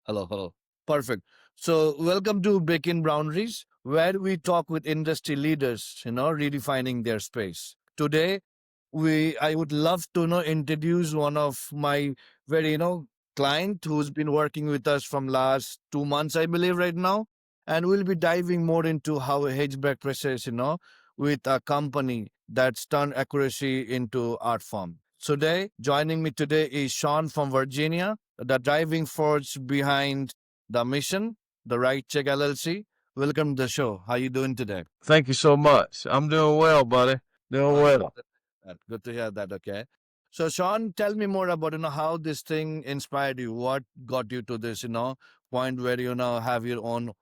Hello, hello. Perfect. So, welcome to Breaking Boundaries, where we talk with industry leaders, redefining their space. Today, I would love to introduce one of my very client who's been working with us from last 2 months, I believe, right now, and we'll be diving more into how a hatchback process, with a company that's turned accuracy into art form. Joining me today is Shawn from Virginia, the driving force behind the mission, the Right Check LLC. Welcome to the show. How you doing today? Thank you so much. I'm doing well, buddy. Doing Awesome. well. Good to hear that. Okay. So, Sean, tell me more about how this thing inspired you. What got you to this point where you now have your own.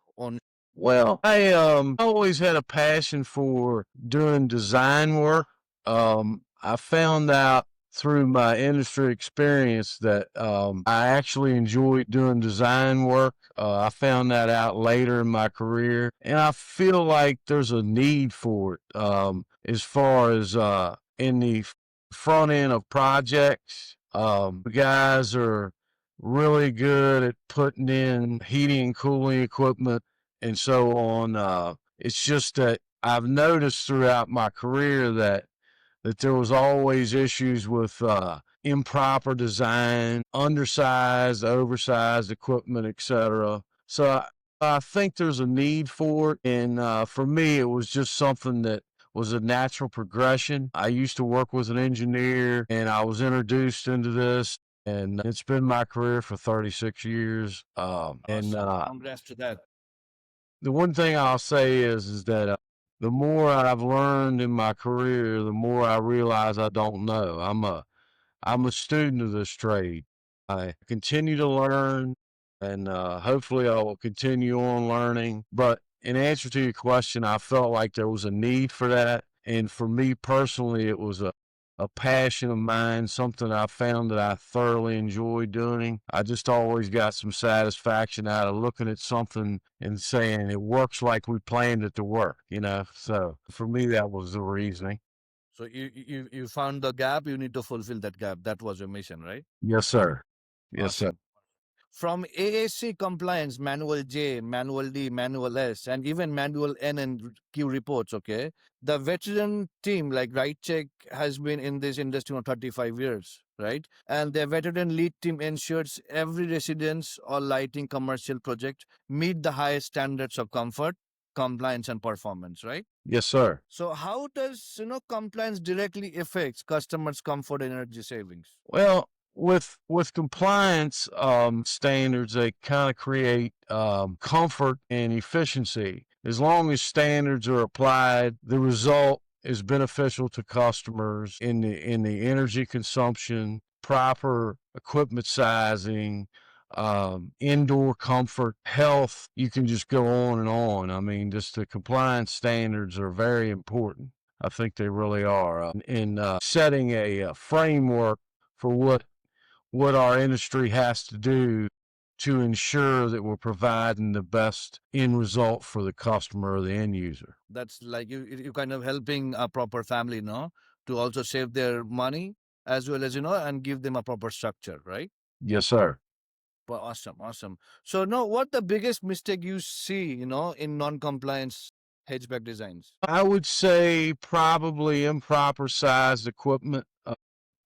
Well, I always had a passion for doing design work. I found out through my industry experience that I actually enjoyed doing design work. I found that out later in my career, and I feel like there's a need for it as far as in the front end of projects. The guys are really good at putting in heating and cooling equipment and so on. It's just that I've noticed throughout my career that there was always issues with improper design, undersized, oversized equipment, etc. So I think there's a need for it, and for me, it was just something that was a natural progression. I used to work with an engineer, and I was introduced into this. And it's been my career for 36 years. And Awesome. Congrats to that. The one thing I'll say is that the more I've learned in my career, the more I realize I don't know. I'm a student of this trade. I continue to learn, and hopefully I will continue on learning. But in answer to your question, I felt like there was a need for that, and for me personally, it was a passion of mine, something I found that I thoroughly enjoy doing. I just always got some satisfaction out of looking at something and saying it works like we planned it to work. So for me, that was the reasoning. So you found the gap. You need to fulfill that gap. That was your mission, right? Yes, sir. Yes, sir. Awesome. From AAC compliance, manual J, manual D, manual S, and even manual N and Q reports, okay? The veteran team, like Right Check, has been in this industry for 35 years, right? And the veteran lead team ensures every residence or lighting commercial project meet the highest standards of comfort, compliance, and performance, right? Yes, sir. So how does compliance directly affects customers' comfort and energy savings? Well, with compliance standards, they kind of create comfort and efficiency. As long as standards are applied, the result is beneficial to customers in the energy consumption, proper equipment sizing, indoor comfort, health. You can just go on and on. I mean, just the compliance standards are very important. I think they really are in setting a framework for what our industry has to do to ensure that we're providing the best end result for the customer or the end user. That's like you kind of helping a proper family, no, to also save their money as well as and give them a proper structure, right? Yes, sir. Well, awesome, awesome. So, no, what the biggest mistake you see, in non-compliance hatchback designs? I would say probably improper sized equipment.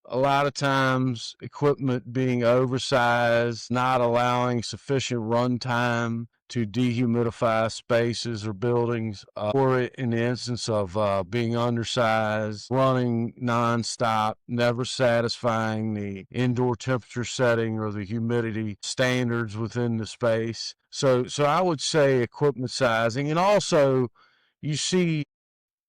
A lot of times, equipment being oversized, not allowing sufficient runtime to dehumidify spaces or buildings, or in the instance of being undersized, running nonstop, never satisfying the indoor temperature setting or the humidity standards within the space. So I would say equipment sizing, and also you see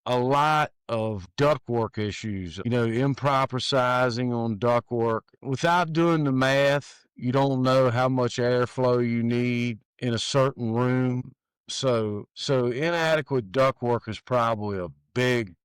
a lot of ductwork issues, improper sizing on ductwork. Without doing the math, you don't know how much airflow you need in a certain room. So inadequate ductwork is probably a big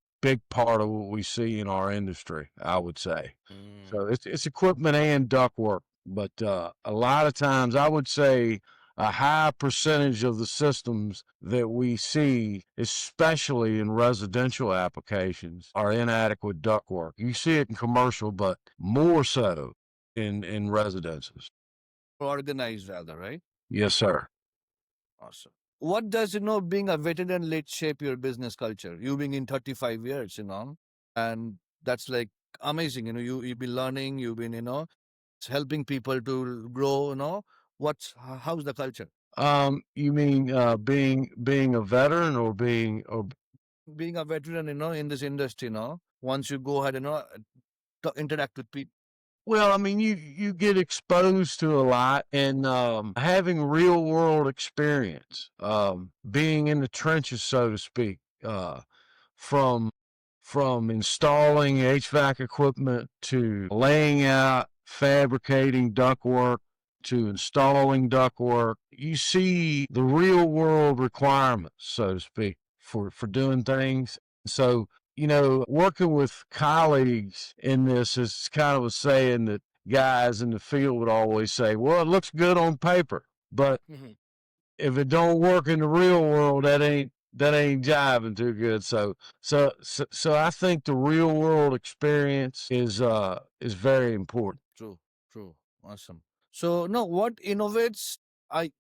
part of what we see in our industry, I would say. Mm. So it's equipment and ductwork, but a lot of times I would say a high percentage of the systems that we see, especially in residential applications, are inadequate ductwork. You see it in commercial, but more so in residences. Organized rather, right? Yes, sir. Awesome. What does, being a veteran lead shape your business culture? You being in 35 years, and that's like amazing. You've been learning, you've been, helping people to grow, how's the culture? You mean being a veteran or being or Being a veteran, in this industry, once you go ahead, interact with people. well, I mean, you get exposed to a lot, and having real world experience, being in the trenches, so to speak, from installing HVAC equipment to laying out, fabricating ductwork to installing ductwork. You see the real world requirements, so to speak, for doing things. So, working with colleagues in this is kind of a saying that guys in the field would always say, well, it looks good on paper, but Mhm. if it don't work in the real world, that ain't jiving too good. So I think the real world experience is very important. True, true. Awesome. So, no, what innovates I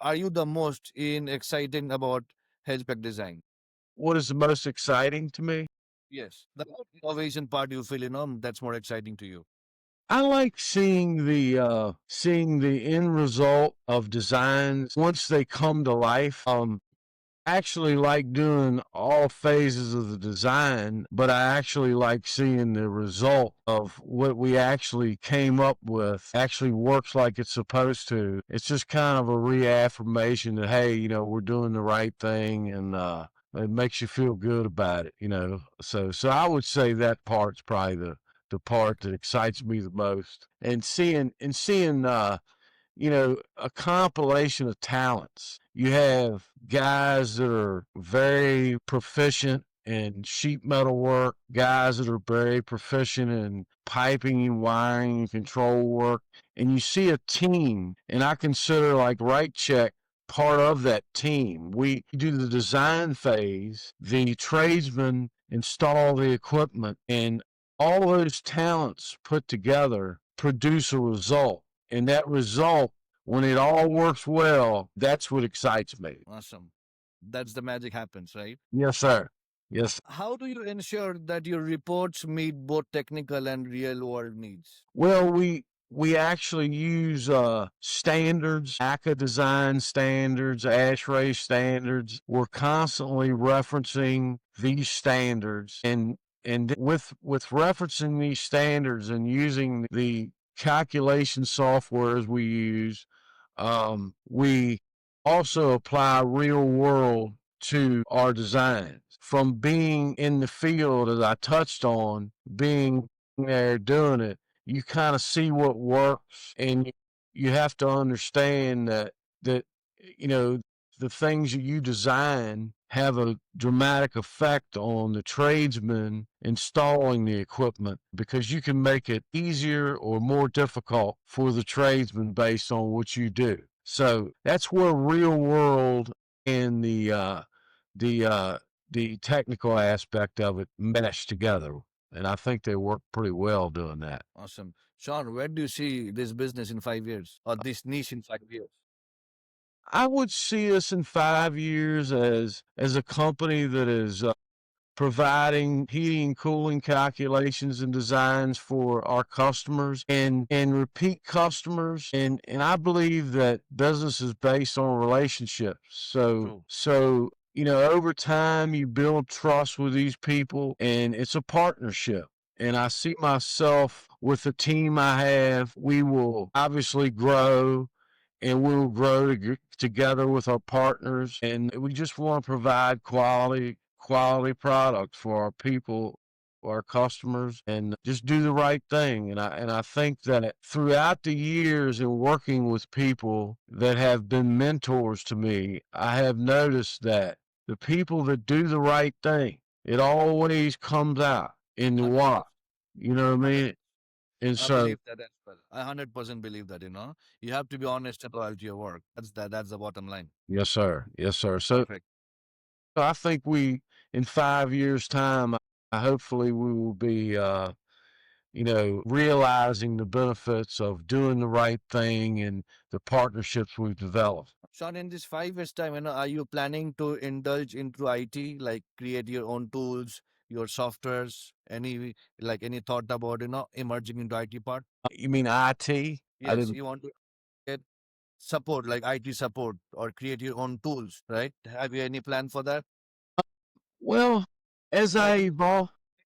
are you the most in exciting about hatchback design? What is the most exciting to me? Yes. The innovation part you feel, that's more exciting to you. I like seeing the end result of designs once they come to life. Actually like doing all phases of the design, but I actually like seeing the result of what we actually came up with actually works like it's supposed to. It's just kind of a reaffirmation that, hey, we're doing the right thing, and it makes you feel good about it. So I would say that part's probably the part that excites me the most. And seeing a compilation of talents. You have guys that are very proficient in sheet metal work, guys that are very proficient in piping and wiring and control work. And you see a team, and I consider like Right Check part of that team. We do the design phase, the tradesmen install the equipment, and all those talents put together produce a result. And that result, when it all works well, that's what excites me. Awesome. That's the magic happens, right? Yes, sir. Yes. How do you ensure that your reports meet both technical and real world needs? Well, we actually use standards, ACA design standards, ASHRAE standards. We're constantly referencing these standards, and with referencing these standards and using the calculation softwares we use, we also apply real world to our designs. From being in the field, as I touched on, being there doing it, you kind of see what works, and you have to understand that you know the things that you design have a dramatic effect on the tradesman installing the equipment, because you can make it easier or more difficult for the tradesman based on what you do. So that's where real world and the uh, the technical aspect of it mesh together, and I think they work pretty well doing that. Awesome. Sean, where do you see this business in 5 years or this niche in 5 years? I would see us in 5 years as a company that is providing heating and cooling calculations and designs for our customers and repeat customers, and I believe that business is based on relationships. so True. so over time you build trust with these people, and it's a partnership. And I see myself with the team I have, we will obviously grow, and we'll grow together with our partners, and we just want to provide quality products for our people, our customers, and just do the right thing. And I think that throughout the years in working with people that have been mentors to me, I have noticed that the people that do the right thing, it always comes out in the wash. 100%. You know what I mean? And I so believe that as well. I 100% believe that, you have to be honest and loyal to your work. That's the bottom line. yes, sir. Yes, sir. So Perfect. I think in 5 years' time, hopefully we will be, realizing the benefits of doing the right thing and the partnerships we've developed. Sean, in this 5 years time, are you planning to indulge into IT, like create your own tools, your softwares? Any thought about emerging into IT part? You mean IT? I Yes, didn't. you want to get support, like IT support, or create your own tools, right? Have you any plan for that? Well, as I Like evolve,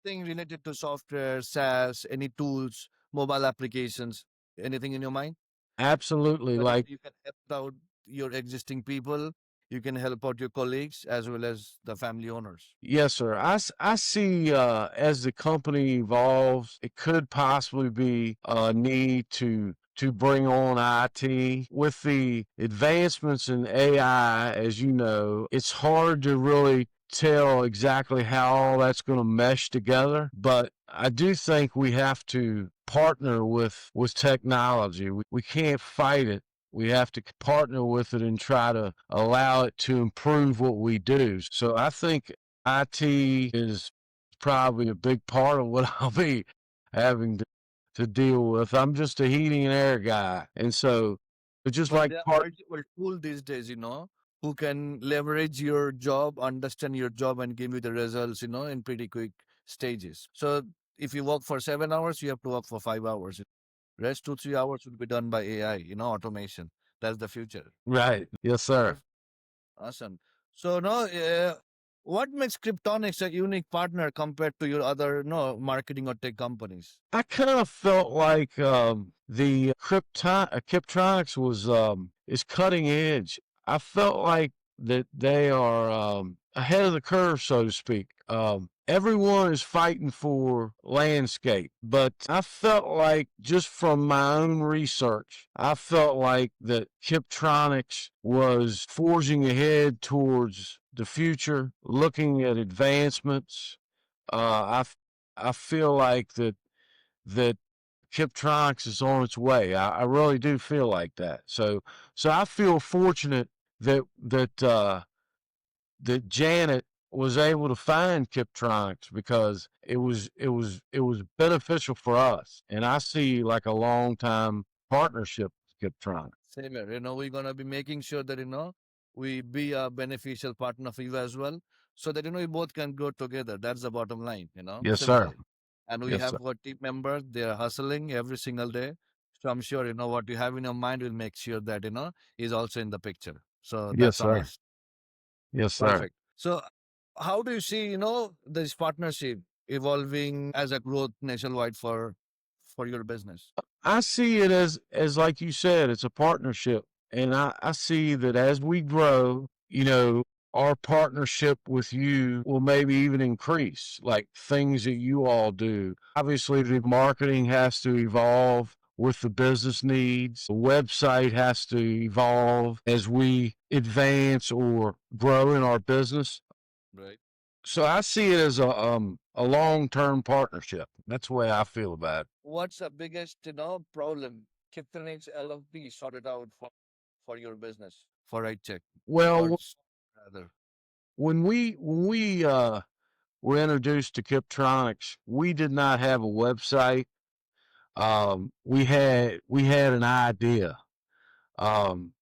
anything related to software, SaaS, any tools, mobile applications, anything in your mind? absolutely. So that Like, you can help out your existing people, you can help out your colleagues as well as the family owners. yes, sir. I see as the company evolves, it could possibly be a need to bring on IT. With the advancements in AI, as you know, it's hard to really tell exactly how all that's going to mesh together. But I do think we have to partner with technology. We can't fight it. We have to partner with it and try to allow it to improve what we do. So I think IT is probably a big part of what I'll be having to deal with. I'm just a heating and air guy. And so it's just But like there are part. multiple tools these days, who can leverage your job, understand your job, and give you the results, in pretty quick stages. So if you work for 7 hours, you have to work for 5 hours. Rest 2, 3 hours will be done by AI, automation. That's the future. Right. Yes, sir. Perfect. Awesome. So now, what makes Kryptonics a unique partner compared to your other, marketing or tech companies? I kind of felt like the Kyptronix was is cutting edge. I felt like that they are ahead of the curve, so to speak. Everyone is fighting for landscape, but I felt like just from my own research, I felt like that Kyptronix was forging ahead towards the future, looking at advancements. I feel like that Kyptronix is on its way. I really do feel like that. So I feel fortunate that Janet was able to find Kyptronix because it was beneficial for us, and I see like a long time partnership with Kyptronix. Same here. We're gonna be making sure that we be a beneficial partner for you as well, so that we both can grow together. That's the bottom line. Yes, sir. Simple. And we Yes, sir. have got team members. They are hustling every single day. So I'm sure what you have in your mind will make sure that is also in the picture. So Yes, that's on sir. us. Yes, sir. Perfect. So how do you see this partnership evolving as a growth nationwide for your business? I see it as like you said, it's a partnership. And I see that as we grow, our partnership with you will maybe even increase, like things that you all do. Obviously, the marketing has to evolve with the business needs. The website has to evolve as we advance or grow in our business. Right. So I see it as a long-term partnership. That's the way I feel about it. What's the biggest, problem Kyptronix LLP sorted out for your business, for right check, or Well, rather? when we were introduced to Kyptronix, we did not have a website. We had an idea, um,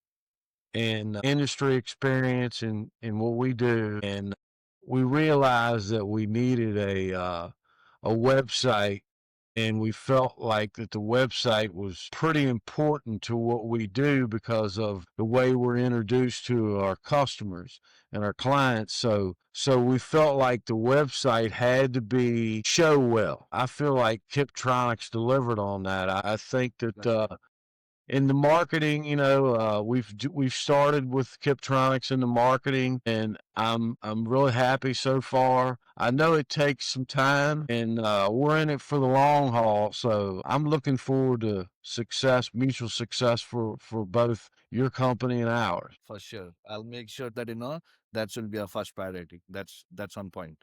and industry experience in what we do, and we realized that we needed a website, and we felt like that the website was pretty important to what we do because of the way we're introduced to our customers and our clients. So we felt like the website had to be show well. I feel like Kiptronics delivered on that. I think that in the marketing, we've started with Kiptronics in the marketing, and I'm really happy so far. I know it takes some time, and we're in it for the long haul. So I'm looking forward to success, mutual success for both your company and ours. For sure. I'll make sure that that should be a first priority. That's on point.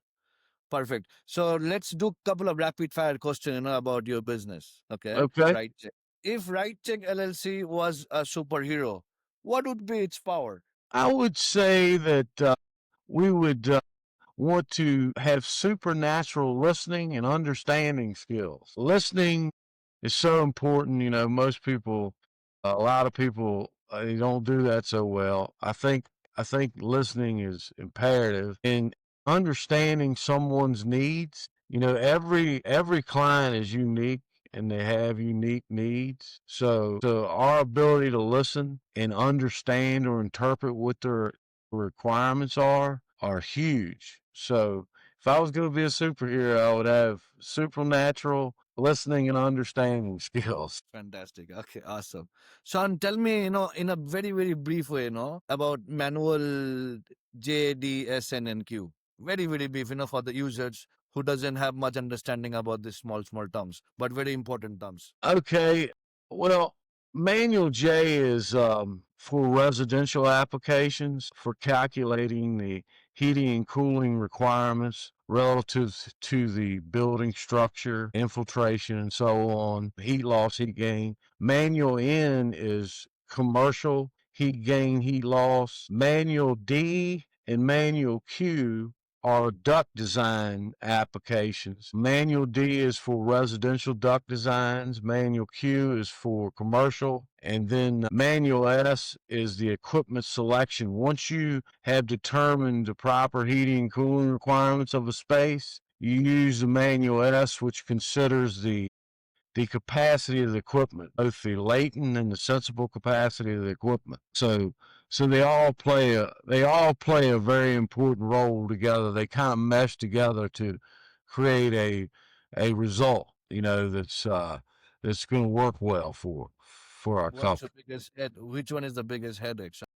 Perfect. So let's do couple of rapid fire questions, about your business. Okay. Okay. Right check. If Right Check LLC was a superhero, what would be its power? I would say that we would want to have supernatural listening and understanding skills. Listening is so important. You know, most people, a lot of people, they don't do that so well. I think listening is imperative in understanding someone's needs. You know, every client is unique and they have unique needs. So our ability to listen and understand or interpret what their requirements are huge. So if I was going to be a superhero, I would have supernatural listening and understanding skills. Fantastic. Okay, awesome. Sean, tell me, in a very, very brief way, about manual JDSNNQ. Very, very brief, for the users who doesn't have much understanding about these small, small terms, but very important terms. Okay. Well, Manual J is for residential applications for calculating the heating and cooling requirements relative to the building structure, infiltration, and so on, heat loss, heat gain. Manual N is commercial heat gain, heat loss. Manual D and Manual Q are duct design applications. Manual D is for residential duct designs. Manual Q is for commercial. And then Manual S is the equipment selection. Once you have determined the proper heating and cooling requirements of a space, you use the Manual S, which considers the capacity of the equipment, both the latent and the sensible capacity of the equipment. So they all play a very important role together. They kind of mesh together to create a result, that's going to work well for our What's company. the biggest head? Which one is the biggest headache, Sean?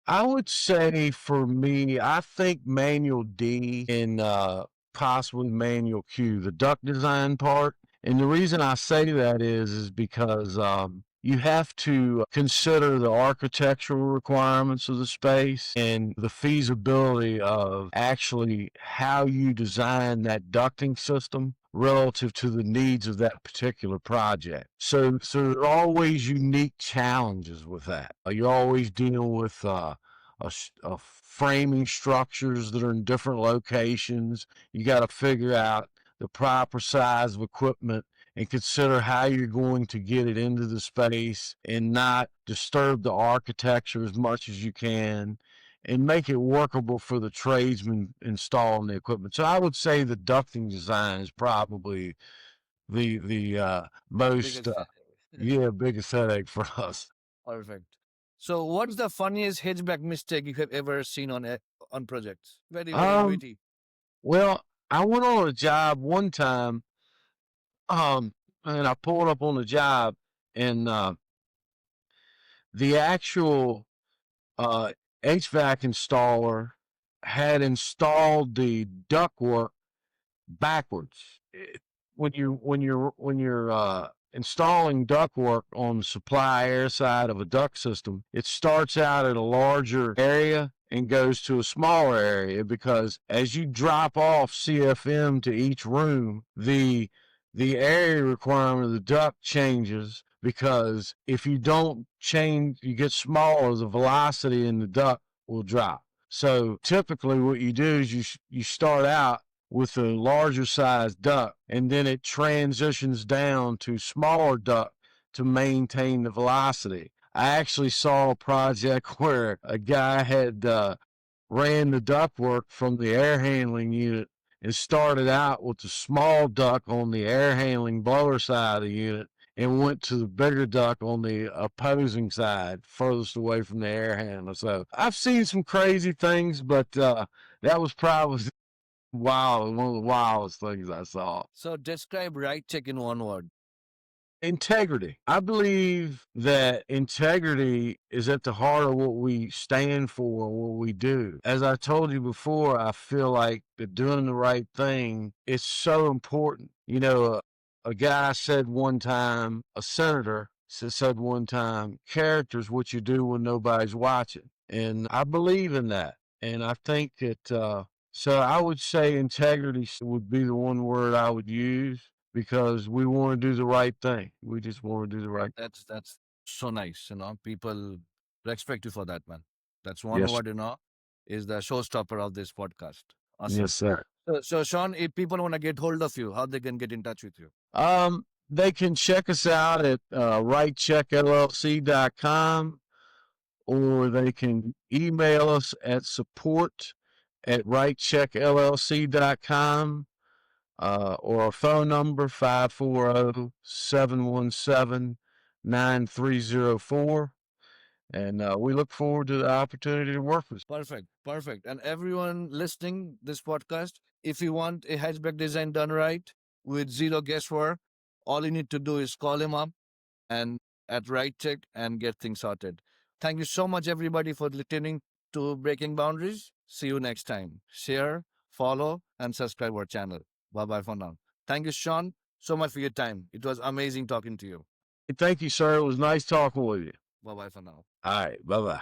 I would say for me, I think Manual D and possibly Manual Q, the duct design part. And the reason I say that is because you have to consider the architectural requirements of the space and the feasibility of actually how you design that ducting system relative to the needs of that particular project. So there are always unique challenges with that. You're always dealing with framing structures that are in different locations. You got to figure out the proper size of equipment and consider how you're going to get it into the space and not disturb the architecture as much as you can and make it workable for the tradesmen installing the equipment. So I would say the ducting design is probably the most Biggest headache. biggest headache for us. Perfect. So, what's the funniest HVAC mistake you have ever seen on projects? Very, very Um, witty. well, I went on a job one time, um, and I pulled up on the job, and the actual uh, HVAC installer had installed the ductwork backwards. When you're installing ductwork on the supply air side of a duct system, it starts out at a larger area and goes to a smaller area because as you drop off CFM to each room, the area requirement of the duct changes because if you don't change, you get smaller, the velocity in the duct will drop. So typically what you do is you start out with a larger size duct and then it transitions down to smaller duct to maintain the velocity. I actually saw a project where a guy had ran the ductwork from the air handling unit and started out with the small duct on the air handling blower side of the unit and went to the bigger duct on the opposing side, furthest away from the air handler. So I've seen some crazy things, but that was probably one of the wildest things I saw. So, describe right check in one word. Integrity. I believe that integrity is at the heart of what we stand for, what we do. As I told you before, I feel like that doing the right thing is so important. A guy said one time, a senator said one time, character is what you do when nobody's watching. And I believe in that. And I think that, so I would say integrity would be the one word I would use because we want to do the right thing. We just want to do the right. That's so nice. People respect you for that, man. That's one Yes. word. Is the showstopper of this podcast. Awesome. Yes, sir. So, Shawn, if people want to get hold of you, how they can get in touch with you? They can check us out at writecheckllc.com, or they can email us at support@writecheckllc.com, or our phone number 540-717-9304. And we look forward to the opportunity to work with you. Perfect, perfect. And everyone listening this podcast, if you want a hatchback design done right with zero guesswork, all you need to do is call him up and at Right Check and get things sorted. Thank you so much, everybody, for listening to Breaking Boundaries. See you next time. Share, follow, and subscribe our channel. Bye bye for now. Thank you, Shawn, so much for your time. It was amazing talking to you. Thank you, sir. It was nice talking with you. Bye bye for now. All right. Bye bye.